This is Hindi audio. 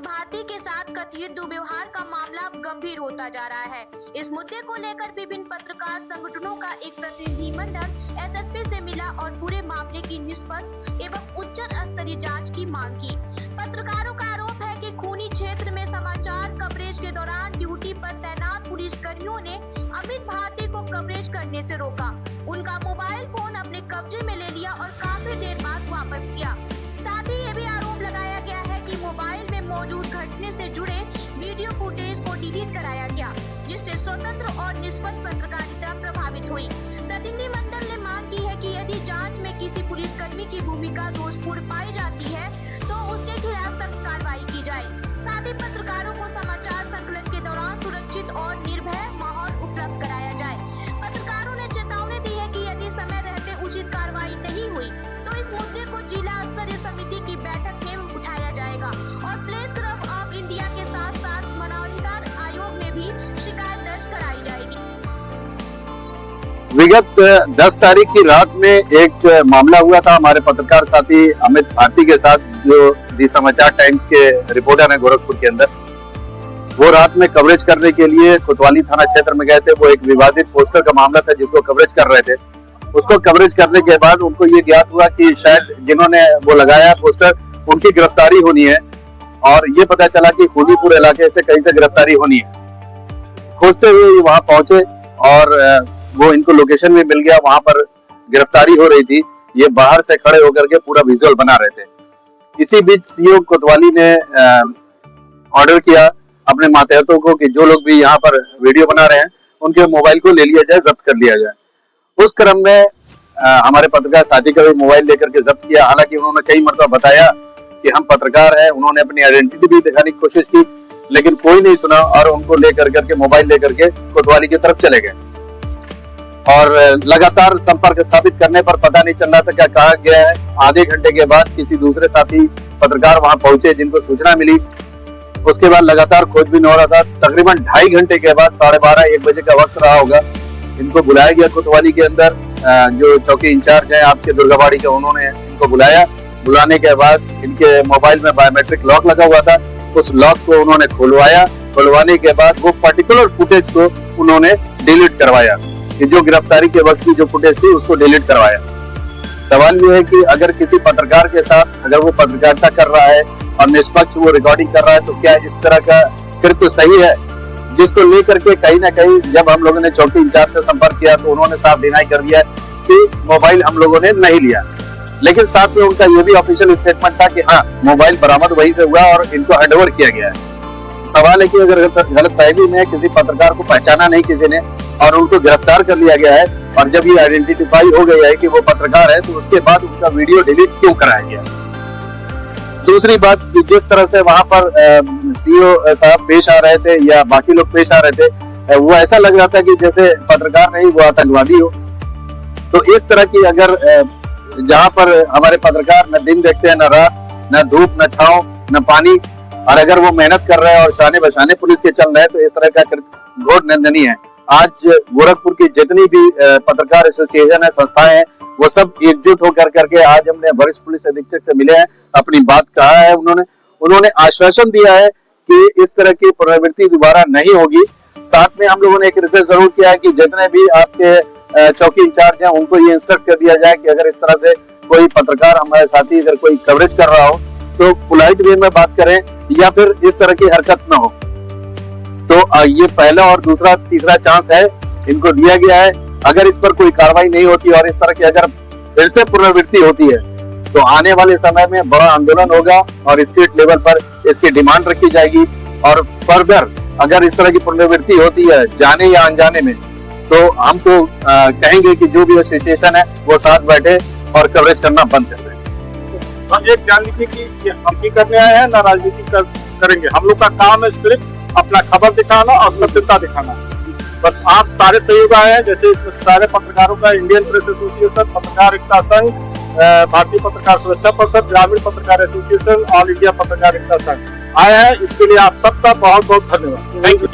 भारती के साथ कथित दुर्व्यवहार का मामला अब गंभीर होता जा रहा है। इस मुद्दे को लेकर विभिन्न पत्रकार संगठनों का एक प्रतिनिधिमंडल एसएसपी से मिला और पूरे मामले की निष्पक्ष एवं उच्च स्तरीय जांच की मांग की। पत्रकारों का आरोप है कि खूनी क्षेत्र में समाचार कवरेज के दौरान ड्यूटी पर तैनात पुलिस कर्मियों ने अमित भारती को कवरेज करने से रोका, उनका मोबाइल फोन अपने कब्जे में ले लिया और काफी देर बाद वापस किया। साथ ही ये भी आरोप लगाया गया है कि मोबाइल में मौजूद घटने से जुड़े वीडियो फुटेज को डिलीट कराया गया, जिससे स्वतंत्र और निष्पक्ष पत्रकारिता प्रभावित हुई। प्रतिनिधिमंडल ने मांग की है कि यदि जांच में किसी पुलिसकर्मी की भूमिका दोषपूर्ण पाई जाती है तो उसके खिलाफ सख्त कार्रवाई की जाए। साथ ही पत्रकारों को समाचार संकलन के दौरान सुरक्षित और निर्भय माहौल उपलब्ध कराया जाए। पत्रकारों ने चेतावनी दी है कि यदि समय रहते उचित कार्रवाई नहीं हुई तो इस मुद्दे को जिला स्तरीय समिति की बैठक में उठाया जाएगा और प्रेस क्लब ऑफ इंडिया के साथ साथ मानवाधिकार आयोग में भी शिकायत दर्ज कराई जाएगी। विगत 10 तारीख की रात में एक मामला हुआ था हमारे पत्रकार साथी अमित भारती के साथ, जो दी समाचार टाइम्स के रिपोर्टर हैं गोरखपुर के अंदर। वो रात में कवरेज करने के लिए कोतवाली थाना क्षेत्र में गए थे। वो एक विवादित पोस्टर का मामला था जिसको कवरेज कर रहे थे। उसको कवरेज करने के बाद उनको ये ज्ञात हुआ कि शायद जिन्होंने वो लगाया पोस्टर उनकी गिरफ्तारी होनी है, और ये पता चला कि खूनीपुर इलाके से कहीं से गिरफ्तारी होनी है। खोजते हुए वहां पहुंचे और वो इनको लोकेशन में मिल गया, वहां पर गिरफ्तारी हो रही थी। ये बाहर से खड़े होकर के पूरा विजुअल बना रहे थे। इसी बीच सीओ कोतवाली ने ऑर्डर किया अपने मातहतों को कि जो लोग भी यहाँ पर वीडियो बना रहे हैं उनके मोबाइल को ले लिया जाए, जब्त कर लिया जाए। उस क्रम में हमारे पत्रकार साथी का भी मोबाइल लेकर के जब्त किया। हालांकि उन्होंने कई मरतबा बताया कि हम पत्रकार हैं, उन्होंने अपनी आइडेंटिटी भी दिखाने की कोशिश की, लेकिन कोई नहीं सुना और उनको लेकर करके मोबाइल लेकर के कोतवाली की तरफ चले गए। और लगातार संपर्क स्थापित करने पर पता नहीं चल रहा था क्या कहा गया है। आधे घंटे के बाद किसी दूसरे साथी पत्रकार वहां पहुंचे जिनको सूचना मिली। उसके बाद लगातार खोजबीन हो रहा था। तकरीबन 2.5 घंटे के बाद 12:30-1 बजे का वक्त रहा होगा, इनको बुलाया गया कोतवाली के अंदर। जो चौकी इंचार्ज है आपके दुर्गाबाड़ी के, उन्होंने इनको बुलाया। बुलाने के बाद इनके मोबाइल में बायोमेट्रिक लॉक लगा हुआ था, उस लॉक को उन्होंने खुलवाया। खुलवाने के बाद वो पर्टिकुलर फुटेज को उन्होंने डिलीट करवाया, कि जो गिरफ्तारी के वक्त की जो फुटेज थी उसको डिलीट करवाया। सवाल ये है कि अगर किसी पत्रकार के साथ अगर वो पत्रकारिता कर रहा है और निष्पक्ष वो रिकॉर्डिंग कर रहा है तो क्या इस तरह का कृत्य सही है? जिसको लेकर के कहीं ना कहीं जब हम लोगों ने चौकी इंचार्ज से संपर्क किया तो उन्होंने साफ डिनाई कर दिया कि मोबाइल हम लोगों ने नहीं लिया। लेकिन साथ में उनका ये भी ऑफिशियल स्टेटमेंट था कि हाँ, मोबाइल बरामद वहीं से हुआ और इनको हैंडओवर किया गया है। सवाल है कि अगर गलतफहमी में किसी पत्रकार को पहचाना नहीं किसी ने और उनको गिरफ्तार कर लिया गया है और जब ये आइडेंटिफाई हो गया है कि वो पत्रकार है, तो उसके बाद उनका वीडियो डिलीट क्यों कराया गया? दूसरी बात, जिस तरह से वहां पर सीओ साहब पेश आ रहे थे या बाकी लोग पेश आ रहे थे, वो ऐसा लग रहा था कि जैसे पत्रकार नहीं वो आतंकवादी हो। तो इस तरह की अगर जहां पर हमारे पत्रकार न दिन देखते हैं, न रात, न धूप, न छांव, न पानी, और अगर वो मेहनत कर रहे हैं और शाने बशाने पुलिस के चल रहे हैं, तो इस तरह का घोर निंदनीय है। आज गोरखपुर की जितनी भी पत्रकार एसोसिएशन है, संस्थाएं हैं, वो सब एकजुट होकर करके आज हमने वरिष्ठ पुलिस अधीक्षक से मिले हैं, अपनी बात कहा है। उन्होंने आश्वासन दिया है कि इस तरह की पुनरावृत्ति दोबारा नहीं होगी। साथ में हम लोगों ने एक रिक्वेस्ट जरूर किया है कि जितने भी आपके चौकी इंचार्ज हैं उनको ये इंस्ट्रक्ट कर दिया जाए कि अगर इस तरह से कोई पत्रकार हमारे साथी अगर कोई कवरेज कर रहा हो तो पोलाइट वे में बात करें या फिर इस तरह की हरकत न हो। तो ये पहला और दूसरा तीसरा चांस है, इनको दिया गया है। अगर इस पर कोई कार्रवाई नहीं होती और इस तरह की अगर फिर से पुनरावृत्ति होती है तो आने वाले समय में बड़ा आंदोलन होगा और स्टेट लेवल पर इसकी डिमांड रखी जाएगी। और फर्दर अगर इस तरह की पुनरावृत्ति होती है जाने या अनजाने में, तो हम तो कहेंगे कि जो भी एसोसिएशन है वो साथ बैठे और कवरेज करना बंद कर दें। बस एक जान लीजिए कि हम की करने आए हैं, ना राजनीति करेंगे। हम लोग का काम है सिर्फ अपना खबर दिखाना और सत्यता दिखाना। बस आप सारे सहयोग आए हैं, जैसे इसमें सारे पत्रकारों का इंडियन प्रेस एसोसिएशन, पत्रकार एकता संघ, भारतीय पत्रकार सुरक्षा परिषद, ग्रामीण पत्रकार एसोसिएशन, ऑल इंडिया पत्रकार एकता संघ आए हैं। इसके लिए आप सबका बहुत बहुत धन्यवाद। Thank you.